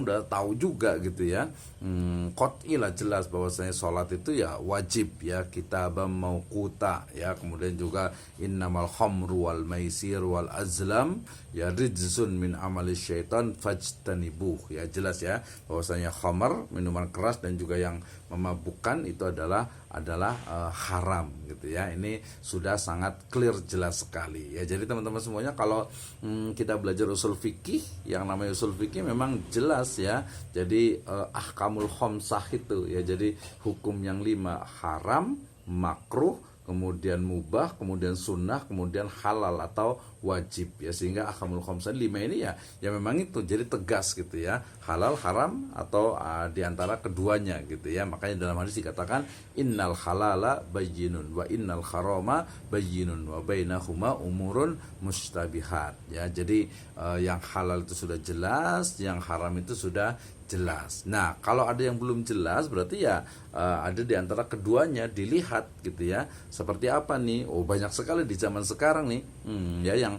udah tahu juga gitu ya. Qot'i lah, jelas bahwasanya sholat itu ya wajib ya, kitaban mauquta ya. Kemudian juga innamal khamru wal maisir wal azlam ya rijzun min amali syaitan fajtanibuh ya, jelas ya bahwasanya khamar, minuman keras, dan juga yang memabukkan itu adalah haram gitu ya. Ini sudah sangat clear, jelas sekali ya. Jadi teman-teman semuanya, kalau kita belajar usul fikih, yang namanya usul fikih memang jelas ya. Jadi ahkamul khamsah itu ya, jadi hukum yang 5: haram, makruh, kemudian mubah, kemudian sunnah, kemudian halal atau wajib ya. Sehingga ahkamul khamsah 5 ini ya memang itu, jadi tegas gitu ya, halal, haram, atau diantara keduanya gitu ya. Makanya dalam hadis dikatakan innal halala bayyinun wa innal harama bayyinun wa bainahuma umurun mustabihat ya. Jadi yang halal itu sudah jelas, yang haram itu sudah jelas. Nah, kalau ada yang belum jelas, berarti ya ada di antara keduanya, dilihat gitu ya. Seperti apa nih? Oh, banyak sekali di zaman sekarang nih. Ya yang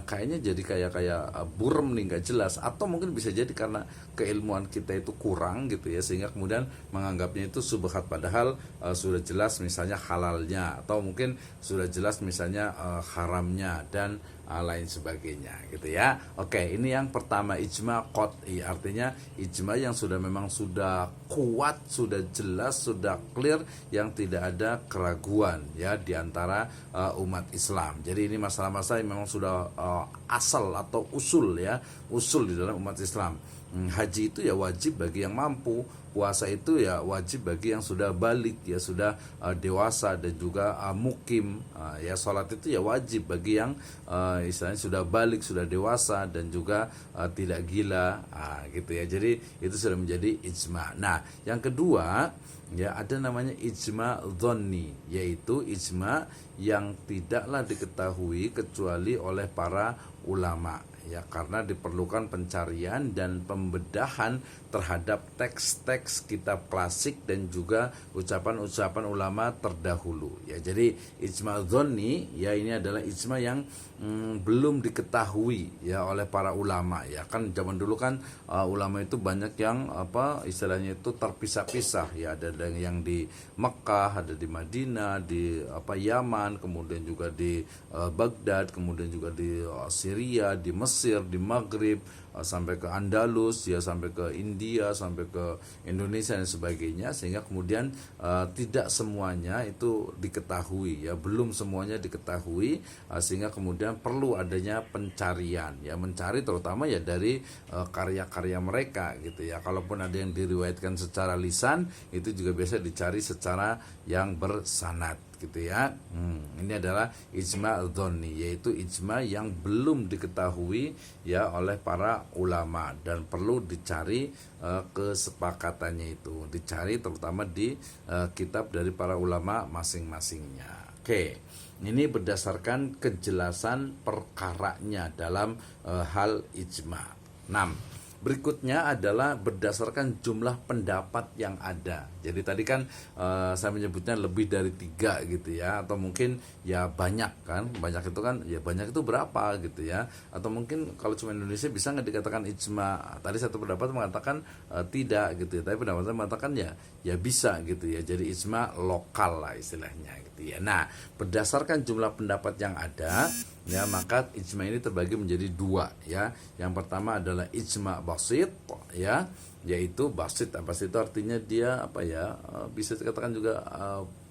kayaknya jadi kayak burem nih, nggak jelas. Atau mungkin bisa jadi karena keilmuan kita itu kurang gitu ya, sehingga kemudian menganggapnya itu subhat, padahal sudah jelas misalnya halalnya, atau mungkin sudah jelas misalnya haramnya, dan lain sebagainya gitu ya. Oke, ini yang pertama, ijma qot'i, artinya ijma yang sudah memang sudah kuat, sudah jelas, sudah clear, yang tidak ada keraguan ya di antara umat Islam. Jadi ini masalah-masalah yang memang sudah asal atau usul ya, usul di dalam umat Islam. Haji itu ya wajib bagi yang mampu, puasa itu ya wajib bagi yang sudah balik ya, sudah dewasa, dan juga mukim ya. Sholat itu ya wajib bagi yang istilahnya sudah balik, sudah dewasa, dan juga tidak gila gitu ya. Jadi itu sudah menjadi ijma. Nah, yang kedua ya, ada namanya ijma dhonni, yaitu ijma yang tidaklah diketahui kecuali oleh para ulama ya, karena diperlukan pencarian dan pembedahan terhadap teks-teks kitab klasik dan juga ucapan-ucapan ulama terdahulu ya. Jadi ijma dhonni ya, ini adalah ijma yang belum diketahui ya oleh para ulama ya. Kan zaman dulu kan ulama itu banyak yang istilahnya itu terpisah-pisah ya, ada yang di Mekah, ada di Madinah, di Yaman, kemudian juga di Baghdad, kemudian juga di Syria, di Mesir, di Maghrib, sampai ke Andalus ya, sampai ke India, sampai ke Indonesia dan sebagainya. Sehingga kemudian tidak semuanya itu diketahui ya, belum semuanya diketahui, sehingga kemudian perlu adanya pencarian ya, mencari terutama ya dari karya-karya mereka gitu ya. Kalaupun ada yang diriwayatkan secara lisan, itu juga biasa dicari secara yang bersanad gitu ya. Ini adalah ijma dhonni, yaitu ijma yang belum diketahui ya oleh para ulama, dan perlu dicari kesepakatannya itu, dicari terutama di kitab dari para ulama masing-masingnya. Oke, ini berdasarkan kejelasan perkaranya dalam hal ijma. 6. Berikutnya adalah berdasarkan jumlah pendapat yang ada. Jadi tadi kan saya menyebutnya lebih dari 3 gitu ya, atau mungkin ya banyak kan, banyak itu kan ya, banyak itu berapa gitu ya, atau mungkin kalau cuma Indonesia bisa nggak dikatakan ijma. Tadi satu pendapat mengatakan tidak gitu ya, tapi pendapat mengatakan ya bisa gitu ya. Jadi ijma lokal lah istilahnya gitu ya. Nah, berdasarkan jumlah pendapat yang ada ya, maka ijma ini terbagi menjadi 2 ya. Yang pertama adalah ijma basit ya, yaitu basit itu artinya dia bisa dikatakan juga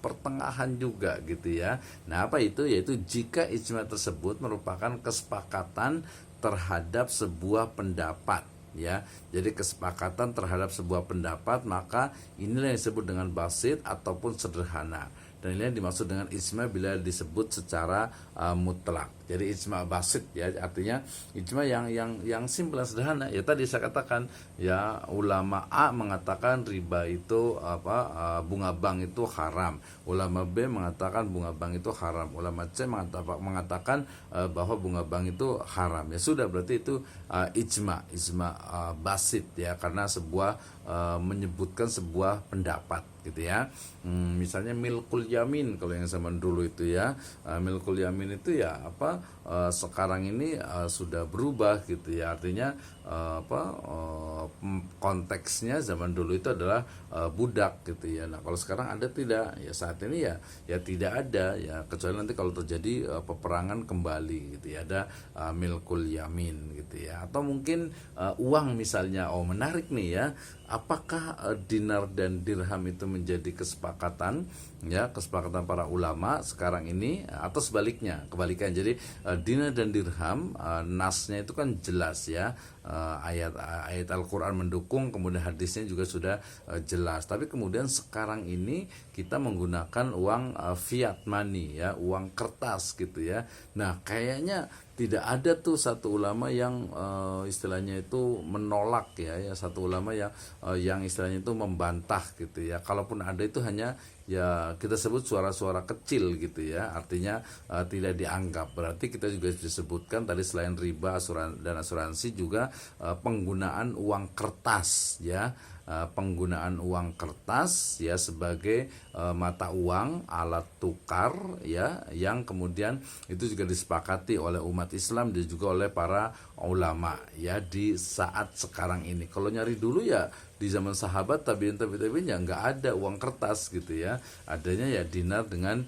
pertengahan juga gitu ya. Nah, apa itu? Yaitu jika ijma tersebut merupakan kesepakatan terhadap sebuah pendapat ya. Jadi kesepakatan terhadap sebuah pendapat, maka inilah yang disebut dengan basit ataupun sederhana. Dan ini yang dimaksud dengan ijma bila disebut secara mutlak. Jadi ijma basit ya, artinya ijma yang simpel dan sederhana. Ya tadi saya katakan ya, ulama A mengatakan riba itu bunga bank itu haram. Ulama B mengatakan bunga bank itu haram. Ulama C mengatakan bahwa bunga bank itu haram. Ya sudah, berarti itu ijma basit ya, karena sebuah menyebutkan sebuah pendapat gitu ya. Misalnya milkul yamin, kalau yang zaman dulu itu ya, milkul yamin itu ya sekarang ini sudah berubah gitu ya. Artinya konteksnya zaman dulu itu adalah budak gitu ya. Nah, kalau sekarang ada tidak? Ya saat ini ya tidak ada ya, kecuali nanti kalau terjadi peperangan kembali gitu ya. Ada milkul yamin gitu ya. Atau mungkin uang misalnya. Oh, menarik nih ya. Apakah dinar dan dirham itu menjadi kesepakatan para ulama sekarang ini, atau sebaliknya, kebalikan. Jadi dinar dan dirham, nasnya itu kan jelas ya, ayat Al-Quran mendukung, kemudian hadisnya juga sudah jelas. Tapi kemudian sekarang ini kita menggunakan uang fiat money ya, uang kertas gitu ya. Nah, kayaknya tidak ada tuh satu ulama yang istilahnya itu menolak ya, satu ulama yang istilahnya itu membantah gitu ya. Kalaupun ada itu hanya ya kita sebut suara-suara kecil gitu ya, artinya tidak dianggap. Berarti kita juga disebutkan tadi selain riba dan asuransi juga penggunaan uang kertas ya, penggunaan uang kertas ya sebagai mata uang, alat tukar ya, yang kemudian itu juga disepakati oleh umat Islam dan juga oleh para ulama ya di saat sekarang ini. Kalau nyari dulu ya di zaman sahabat, tabiin ya nggak ada uang kertas gitu ya, adanya ya dinar dengan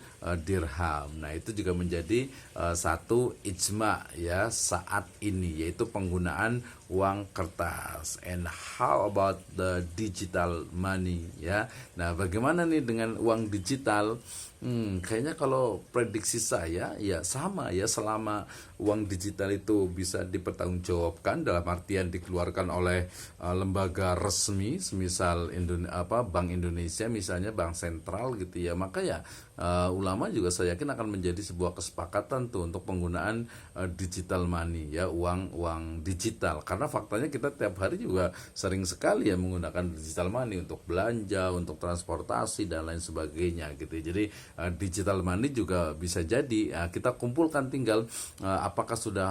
dirham. Nah, itu juga menjadi satu ijma ya saat ini, yaitu penggunaan uang kertas. And how about the digital money ya? Nah, bagaimana nih dengan uang digital? Kayaknya kalau prediksi saya ya sama ya, selama uang digital itu bisa dipertanggungjawabkan dalam artian dikeluarkan oleh lembaga resmi, semisal Bank Indonesia misalnya, bank sentral gitu ya, maka ya ulama juga saya yakin akan menjadi sebuah kesepakatan tuh untuk penggunaan digital money ya, uang digital. Karena faktanya kita tiap hari juga sering sekali ya menggunakan digital money untuk belanja, untuk transportasi dan lain sebagainya gitu. Jadi digital money juga bisa jadi kita kumpulkan, tinggal apakah sudah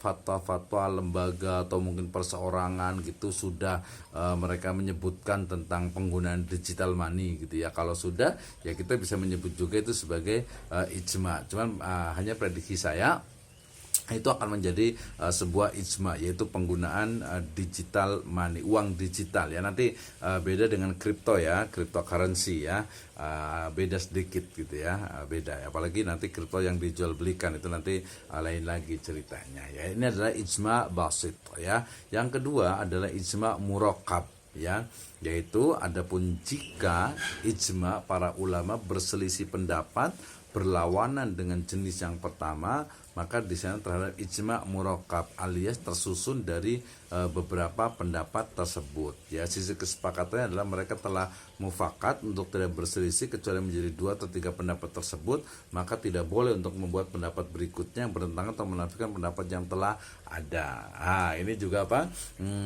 fatwa-fatwa lembaga atau mungkin perseorangan gitu sudah mereka menyebutkan tentang penggunaan digital money gitu ya. Kalau sudah ya kita bisa menyebut juga itu sebagai ijma. Cuman hanya prediksi saya itu akan menjadi sebuah ijma, yaitu penggunaan digital money, uang digital ya. Nanti beda dengan kripto ya, cryptocurrency ya, beda sedikit gitu ya, beda. Apalagi nanti kripto yang dijual belikan itu nanti lain lagi ceritanya ya. Ini adalah ijma basit ya. Yang kedua adalah ijma murakkab ya, yaitu adapun jika ijma para ulama berselisih pendapat berlawanan dengan jenis yang pertama, maka di sana terhadap ijma murakkab alias tersusun dari beberapa pendapat tersebut ya. Sisi kesepakatannya adalah mereka telah mufakat untuk tidak berselisih kecuali menjadi 2 atau 3 pendapat tersebut, maka tidak boleh untuk membuat pendapat berikutnya yang bertentangan atau menafikan pendapat yang telah ada. Ini juga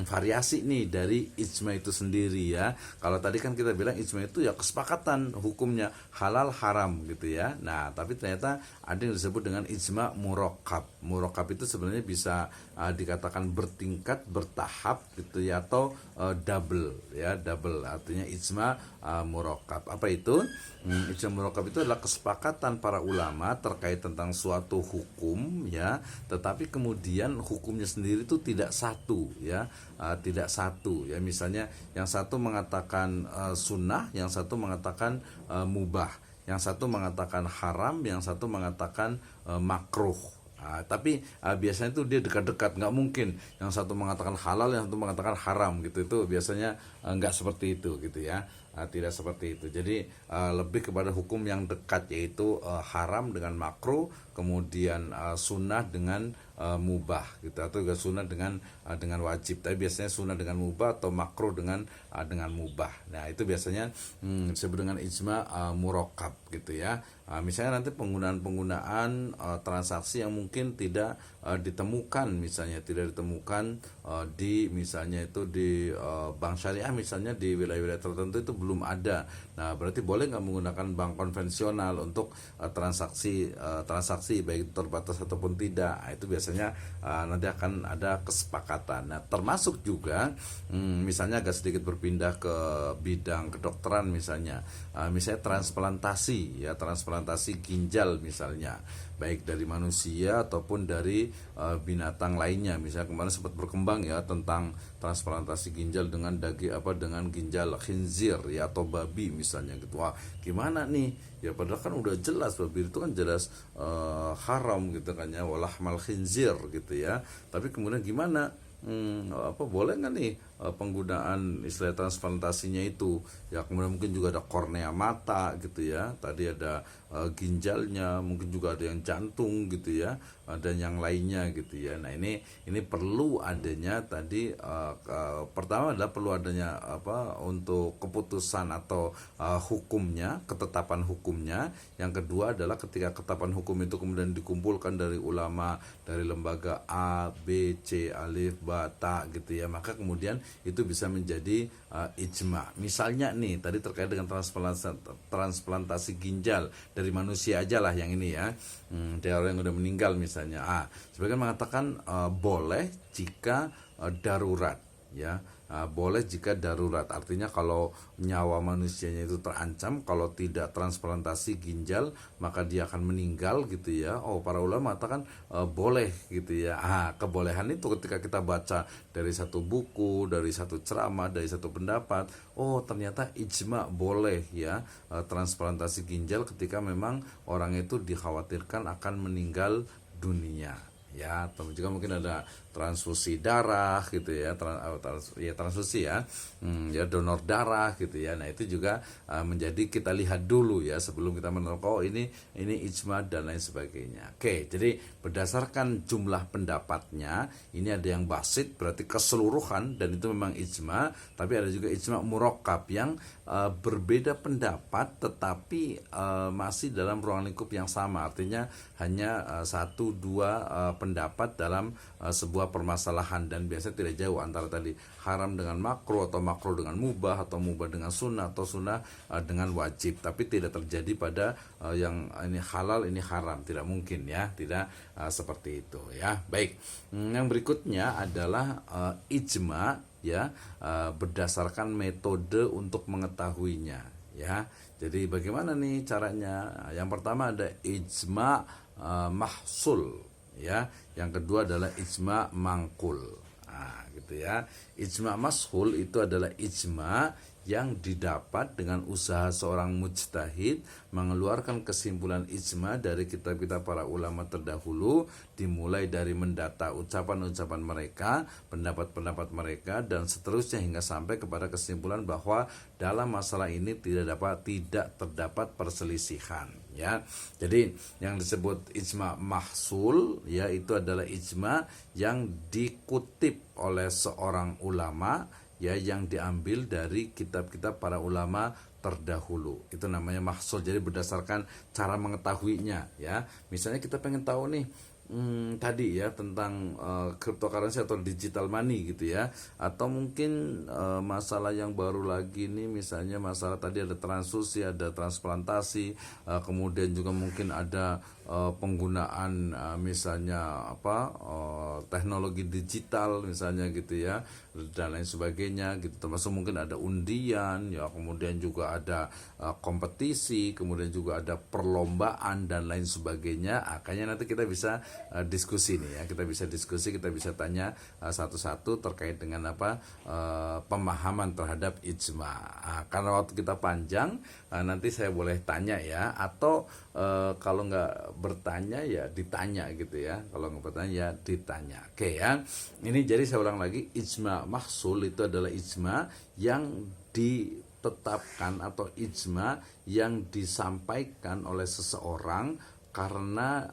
variasi nih dari ijma itu sendiri ya. Kalau tadi kan kita bilang ijma itu ya kesepakatan hukumnya halal haram gitu ya. Nah, tapi ternyata ada yang disebut dengan ijma murakkab. Murakkab itu sebenarnya bisa dikatakan bertingkat, bertahap gitu ya, atau double ya, double artinya ijma murakkab. Apa itu? Ijma murakkab itu adalah kesepakatan para ulama terkait tentang suatu hukum ya, tetapi kemudian hukumnya sendiri itu tidak satu ya, tidak satu ya. Misalnya yang satu mengatakan sunnah, yang satu mengatakan mubah, yang satu mengatakan haram, yang satu mengatakan makruh. Tapi biasanya itu dia dekat-dekat, nggak mungkin yang satu mengatakan halal, yang satu mengatakan haram gitu. Itu biasanya nggak seperti itu gitu ya, tidak seperti itu. Jadi lebih kepada hukum yang dekat, yaitu haram dengan makruh, kemudian sunnah dengan mubah gitu, atau juga sunnah dengan wajib. Tapi biasanya sunnah dengan mubah atau makruh dengan mubah. Nah, itu biasanya disebut dengan ijma murakkab gitu ya. Misalnya nanti penggunaan transaksi yang mungkin tidak ditemukan, misalnya tidak ditemukan di misalnya itu di bank syariah, misalnya di wilayah-wilayah tertentu itu belum ada. Nah, berarti boleh nggak menggunakan bank konvensional untuk transaksi baik terbatas ataupun tidak. Nah, itu biasanya nanti akan ada kesepakatan. Nah, termasuk juga misalnya agak sedikit berpindah ke bidang kedokteran, misalnya transplantasi, ya transplantasi ginjal misalnya, baik dari manusia ataupun dari binatang lainnya. Misalnya kemarin sempat berkembang ya tentang transplantasi ginjal dengan dengan ginjal khinzir ya, atau babi misalnya gitu. Wah, gimana nih? Ya padahal kan udah jelas babi itu kan jelas haram gitu kan ya, walahmal khinzir gitu ya. Tapi kemudian gimana? Boleh nggak nih penggunaan istilah transplantasinya itu ya, kemudian mungkin juga ada kornea mata gitu ya, tadi ada ginjalnya, mungkin juga ada yang jantung gitu ya, dan yang lainnya gitu ya. Nah, ini perlu adanya tadi pertama adalah perlu adanya untuk keputusan atau hukumnya, ketetapan hukumnya. Yang kedua adalah ketika ketetapan hukum itu kemudian dikumpulkan dari ulama, dari lembaga A, B, C, alif, ba, ta gitu ya, maka kemudian itu bisa menjadi ijma. Misalnya nih tadi terkait dengan transplantasi ginjal dari manusia aja lah yang ini ya, dari orang yang udah meninggal misalnya. Sebagian mengatakan boleh jika darurat ya. Boleh jika darurat, artinya kalau nyawa manusianya itu terancam, kalau tidak transplantasi ginjal maka dia akan meninggal gitu ya. Para ulama mengatakan boleh gitu ya. Kebolehan itu ketika kita baca dari satu buku, dari satu ceramah, dari satu pendapat, ternyata ijma boleh ya transplantasi ginjal ketika memang orang itu dikhawatirkan akan meninggal dunia ya. Atau juga mungkin ada transfusi darah gitu ya, transfusi ya, donor darah gitu ya. Nah, itu juga menjadi kita lihat dulu ya sebelum kita menentukan ini ijma dan lain sebagainya. Oke, jadi berdasarkan jumlah pendapatnya ini ada yang basit berarti keseluruhan dan itu memang ijma, tapi ada juga ijma murakkab yang berbeda pendapat tetapi masih dalam ruang lingkup yang sama, artinya hanya 1-2 pendapat dalam sebuah permasalahan, dan biasanya tidak jauh antara tadi haram dengan makruh, atau makruh dengan mubah, atau mubah dengan sunnah, atau sunnah dengan wajib. Tapi tidak terjadi pada yang ini halal ini haram, tidak mungkin ya, tidak seperti itu ya. Baik, yang berikutnya adalah ijma ya, berdasarkan metode untuk mengetahuinya ya. Jadi bagaimana nih caranya? Yang pertama ada ijma mahsul ya, yang kedua adalah ijma mangkul. Gitu ya. Ijma mashul itu adalah ijma yang didapat dengan usaha seorang mujtahid mengeluarkan kesimpulan ijma dari kitab-kitab para ulama terdahulu, dimulai dari mendata ucapan-ucapan mereka, pendapat-pendapat mereka, dan seterusnya hingga sampai kepada kesimpulan bahwa dalam masalah ini tidak terdapat perselisihan ya. Jadi yang disebut ijma mahsul ya, itu adalah ijma yang dikutip oleh seorang ulama ya, yang diambil dari kitab-kitab para ulama terdahulu. Itu namanya mahsul. Jadi berdasarkan cara mengetahuinya ya. Misalnya kita pengen tahu nih tadi ya tentang cryptocurrency atau digital money gitu ya, atau mungkin masalah yang baru lagi nih, misalnya masalah tadi ada transfusi, ada transplantasi, kemudian juga mungkin ada penggunaan misalnya teknologi digital misalnya gitu ya, dan lain sebagainya gitu, termasuk mungkin ada undian ya, kemudian juga ada kompetisi, kemudian juga ada perlombaan dan lain sebagainya. Kayaknya nanti kita bisa diskusi nih ya, kita bisa tanya satu-satu terkait dengan pemahaman terhadap ijma. Karena waktu kita panjang, nanti saya boleh tanya ya, atau kalau nggak bertanya ya ditanya gitu ya, kalau nggak bertanya ya ditanya. Oke ya, ini jadi saya ulang lagi, ijma mahsul itu adalah ijma yang ditetapkan atau ijma yang disampaikan oleh seseorang karena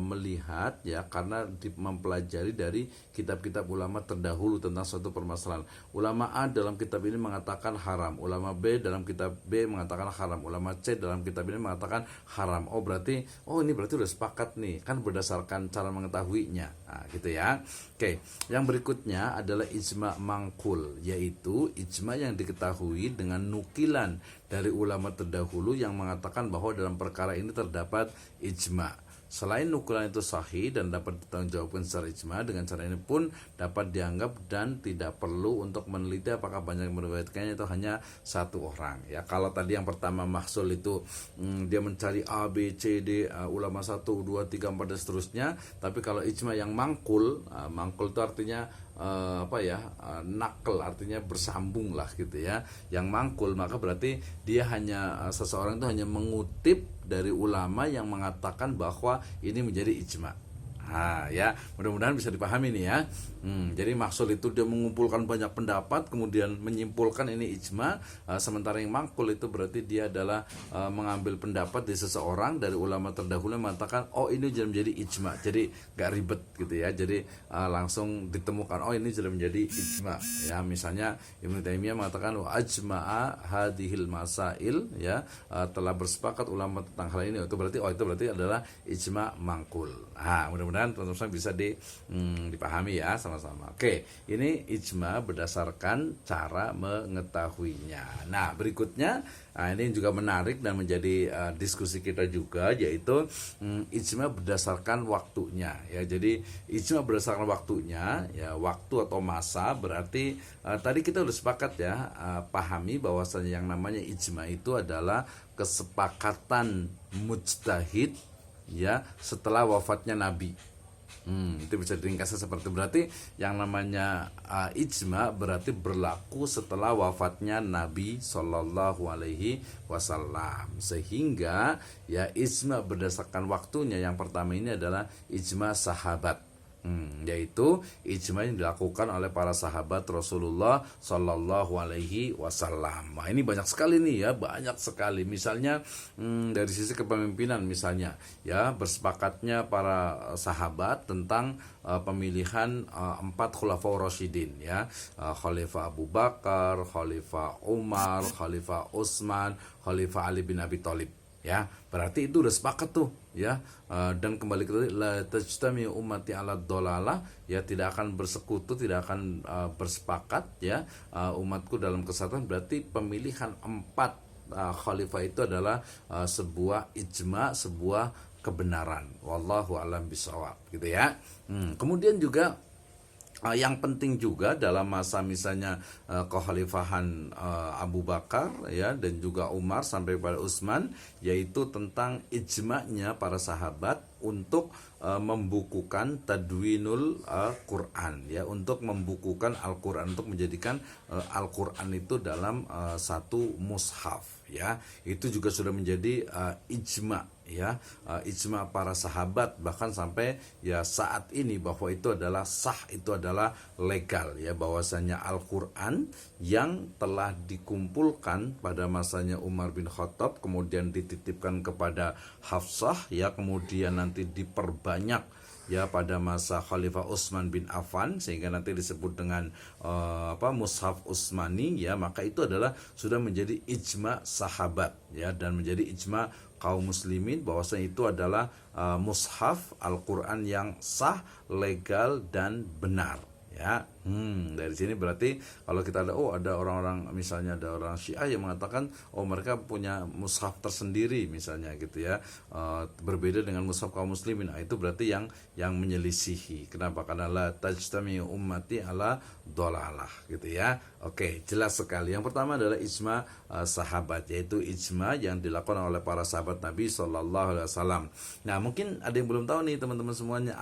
melihat ya, karena mempelajari dari kitab-kitab ulama terdahulu tentang suatu permasalahan. Ulama A dalam kitab ini mengatakan haram, ulama B dalam kitab B mengatakan haram, ulama C dalam kitab ini mengatakan haram. Oh berarti, ini berarti udah sepakat nih, kan berdasarkan cara mengetahuinya. Nah, gitu ya. Oke, yang berikutnya adalah ijma mangkul, yaitu ijma yang diketahui dengan nukilan dari ulama terdahulu yang mengatakan bahwa dalam perkara ini terdapat ijma. Selain nukilan itu sahih dan dapat ditanggungjawabkan secara ijma, dengan cara ini pun dapat dianggap dan tidak perlu untuk meneliti apakah banyak yang meriwayatkannya itu hanya satu orang. Ya, kalau tadi yang pertama mahsul itu dia mencari A, B, C, D, ulama 1, 2, 3, 4 dan seterusnya. Tapi kalau ijma yang mangkul, mangkul itu artinya nakel, artinya bersambung lah gitu ya. Yang mangkul maka berarti dia hanya seseorang itu hanya mengutip dari ulama yang mengatakan bahwa ini menjadi ijma. Ya, mudah-mudahan bisa dipahami nih ya. Jadi maksud itu dia mengumpulkan banyak pendapat kemudian menyimpulkan ini ijma, sementara yang mangkul itu berarti dia adalah mengambil pendapat di seseorang dari ulama terdahulu yang mengatakan ini jadi menjadi ijma. Jadi gak ribet gitu ya. Jadi langsung ditemukan ini jadi menjadi ijma. Ya, misalnya Ibnu Taimiyah mengatakan ajma'a hadhil masail, ya, telah bersepakat ulama tentang hal ini. Itu berarti adalah ijma mangkul. Mudah-mudahan teman-teman bisa dipahami ya sama-sama. Oke, ini ijma berdasarkan cara mengetahuinya. Nah, berikutnya ini juga menarik dan menjadi diskusi kita juga, yaitu ijma berdasarkan waktunya ya. Jadi ijma berdasarkan waktunya ya, waktu atau masa berarti tadi kita udah sepakat ya, pahami bahwasanya yang namanya ijma itu adalah kesepakatan mujtahid ya setelah wafatnya Nabi. Itu bisa diringkaskan seperti, berarti yang namanya ijma berarti berlaku setelah wafatnya Nabi Shallallahu Alaihi Wasallam. Sehingga ya ijma berdasarkan waktunya yang pertama ini adalah ijma sahabat, yaitu ijma yang dilakukan oleh para sahabat Rasulullah Shallallahu Alaihi Wasallam. Ini banyak sekali nih ya, banyak sekali. Misalnya dari sisi kepemimpinan misalnya ya, bersepakatnya para sahabat tentang pemilihan 4 khulafaur rasyidin ya, Khalifah Abu Bakar, Khalifah Umar, Khalifah Utsman, Khalifah Ali bin Abi Thalib. Ya, berarti itu udah sepakat tuh ya. Dan kembali ke la tajtami ummati ala dhalalah, ya, tidak akan bersekutu, tidak akan bersepakat ya umatku dalam kesesatan. Berarti pemilihan 4 khalifah itu adalah sebuah ijma, sebuah kebenaran. Wallahu a'lam bishawab gitu ya. Kemudian juga yang penting juga dalam masa misalnya kekhalifahan Abu Bakar ya, dan juga Umar sampai pada Utsman, yaitu tentang ijma'nya para sahabat untuk membukukan tadwinul Quran ya, untuk membukukan Al-Quran, untuk menjadikan Al-Quran itu dalam satu mushaf ya. Itu juga sudah menjadi ijma ya, ijma para sahabat, bahkan sampai ya saat ini bahwa itu adalah sah, itu adalah legal ya, bahwasanya Al-Quran yang telah dikumpulkan pada masanya Umar bin Khattab kemudian dititipkan kepada Hafsah ya, kemudian nanti diperbanyak ya pada masa Khalifah Utsman bin Affan sehingga nanti disebut dengan Mushaf Utsmani ya, maka itu adalah sudah menjadi ijma sahabat ya, dan menjadi ijma kaum muslimin bahwasanya itu adalah mushaf Al-Quran yang sah, legal dan benar ya. Dari sini berarti kalau kita ada orang-orang, misalnya ada orang Syiah yang mengatakan mereka punya mushaf tersendiri misalnya gitu ya, berbeda dengan mushaf kaum muslimin. Itu berarti yang menyelisihi. Kenapa? Karena la tajtami ummati ala dhalalah gitu ya. Oke, jelas sekali. Yang pertama adalah ijma sahabat, yaitu ijma yang dilakukan oleh para sahabat Nabi Shallallahu Alaihi Wasallam. Nah, mungkin ada yang belum tahu nih teman-teman semuanya,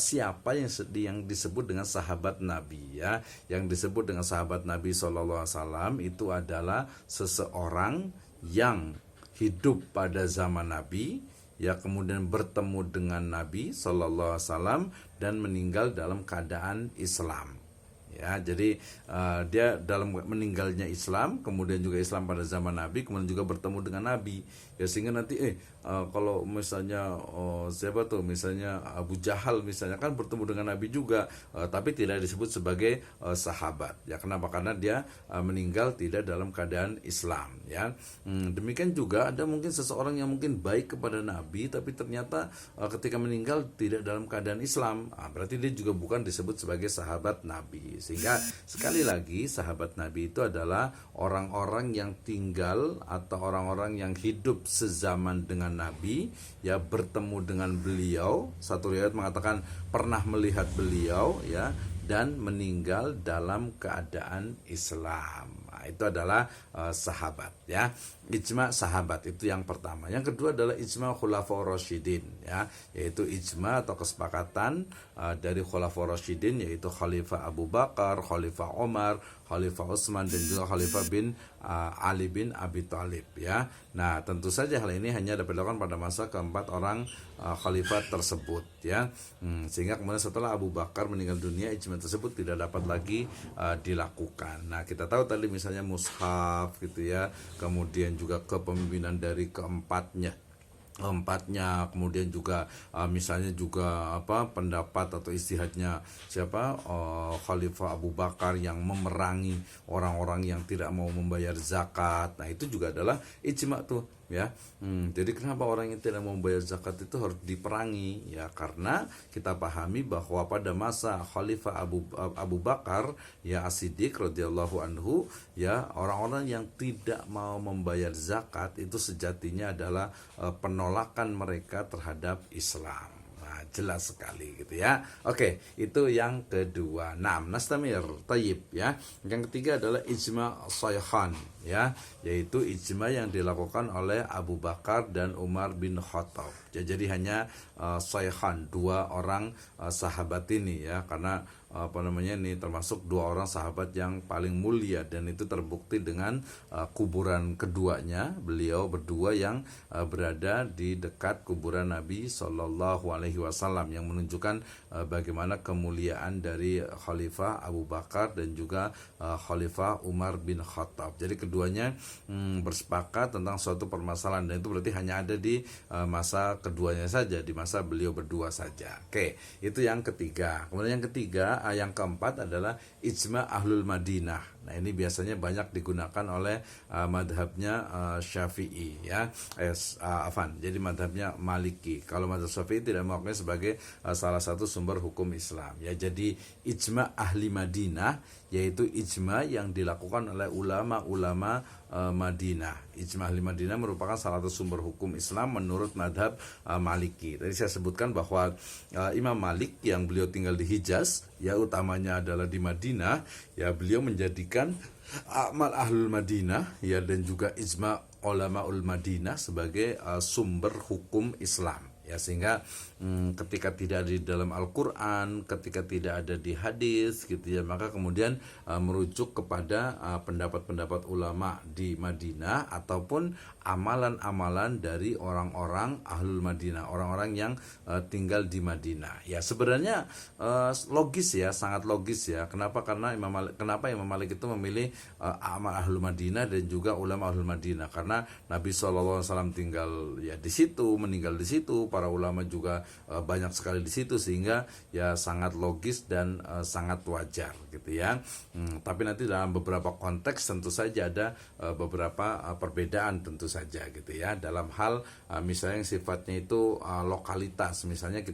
siapa yang disebut dengan sahabat Nabi ya. Yang disebut dengan sahabat Nabi Shallallahu Alaihi Wasallam itu adalah seseorang yang hidup pada zaman Nabi ya, kemudian bertemu dengan Nabi Shallallahu Alaihi Wasallam dan meninggal dalam keadaan Islam ya. Jadi dia dalam meninggalnya Islam, kemudian juga Islam pada zaman Nabi, kemudian juga bertemu dengan Nabi, ya, sehingga nanti kalau misalnya siapa tuh, misalnya Abu Jahal misalnya kan bertemu dengan Nabi juga, tapi tidak disebut sebagai sahabat, ya. Kenapa? Karena dia meninggal tidak dalam keadaan Islam, ya. Demikian juga ada mungkin seseorang yang mungkin baik kepada Nabi, tapi ternyata ketika meninggal tidak dalam keadaan Islam, berarti dia juga bukan disebut sebagai sahabat Nabi. Sehingga sekali lagi, sahabat Nabi itu adalah orang-orang yang tinggal atau orang-orang yang hidup sezaman dengan Nabi, ya, bertemu dengan beliau. Satu riwayat mengatakan pernah melihat beliau, ya, dan meninggal dalam keadaan Islam. Nah, itu adalah sahabat, ya. Ijma sahabat itu yang pertama. Yang kedua adalah ijma khulafaur rasyidin, ya, yaitu ijma atau kesepakatan dari khulafaur rasyidin, yaitu Khalifah Abu Bakar, Khalifah Umar, Khalifah Utsman, dan juga Khalifah bin Ali bin Abi Thalib, ya. Nah, tentu saja hal ini hanya dapat dilakukan pada masa keempat orang khalifah tersebut, ya. Sehingga kemudian setelah Abu Bakar meninggal dunia, ijma tersebut tidak dapat lagi dilakukan. Nah, kita tahu tadi misalnya mushaf, gitu ya, kemudian juga kepemimpinan dari keempatnya, kemudian juga misalnya juga pendapat atau istihadnya siapa, Khalifah Abu Bakar yang memerangi orang-orang yang tidak mau membayar zakat. Nah, itu juga adalah ijma tuh, ya. Jadi kenapa orang yang tidak mau membayar zakat itu harus diperangi, ya, karena kita pahami bahwa pada masa Khalifah Abu Bakar, ya, As-Siddiq radhiyallahu anhu, ya, orang-orang yang tidak mau membayar zakat itu sejatinya adalah penolakan mereka terhadap Islam. Jelas sekali, gitu ya. Oke, itu yang kedua. Nastamir, tayyib, ya. Yang ketiga adalah ijma shaykhan, ya, yaitu ijma yang dilakukan oleh Abu Bakar dan Umar bin Khattab. Jadi hanya shaykhan, dua orang sahabat ini, ya, karena ini termasuk dua orang sahabat yang paling mulia, dan itu terbukti dengan kuburan keduanya, beliau berdua yang berada di dekat kuburan Nabi Shallallahu Alaihi Wasallam, yang menunjukkan bagaimana kemuliaan dari Khalifah Abu Bakar dan juga Khalifah Umar bin Khattab. Jadi keduanya bersepakat tentang suatu permasalahan, dan itu berarti hanya ada di masa keduanya saja, di masa beliau berdua saja. Oke, itu yang ketiga. Kemudian yang keempat adalah ijma ahlul Madinah. Nah, ini biasanya banyak digunakan oleh madhabnya Syafi'i, ya. Jadi madhabnya Maliki. Kalau madhab Syafi'i tidak mengakuinya sebagai salah satu sumber hukum Islam, ya. Jadi ijma ahli Madinah, yaitu ijma yang dilakukan oleh ulama-ulama Madinah. Ijma ahli Madinah merupakan salah satu sumber hukum Islam menurut madhab Maliki. Tadi saya sebutkan bahwa Imam Malik yang beliau tinggal di Hijaz, ya, utamanya adalah di Madinah, ya, beliau menjadikan amal ahlul Madinah, ya, dan juga ijma ulamaul Madinah sebagai sumber hukum Islam, ya. Sehingga ketika tidak ada di dalam Al-Quran, ketika tidak ada di hadis, gitu ya, maka kemudian merujuk kepada pendapat-pendapat ulama di Madinah ataupun amalan-amalan dari orang-orang ahlul Madinah, orang-orang yang tinggal di Madinah. Ya, sebenarnya logis, ya, sangat logis, ya. Kenapa? Karena kenapa Imam Malik itu memilih amal ahlul Madinah dan juga ulama ahlul Madinah? Karena Nabi SAW tinggal, ya, di situ, meninggal di situ, para ulama juga banyak sekali di situ, sehingga ya sangat logis dan sangat wajar, gitu ya. Tapi nanti dalam beberapa konteks tentu saja ada beberapa perbedaan, tentu saja, gitu ya, dalam hal misalnya yang sifatnya itu lokalitas. Misalnya kita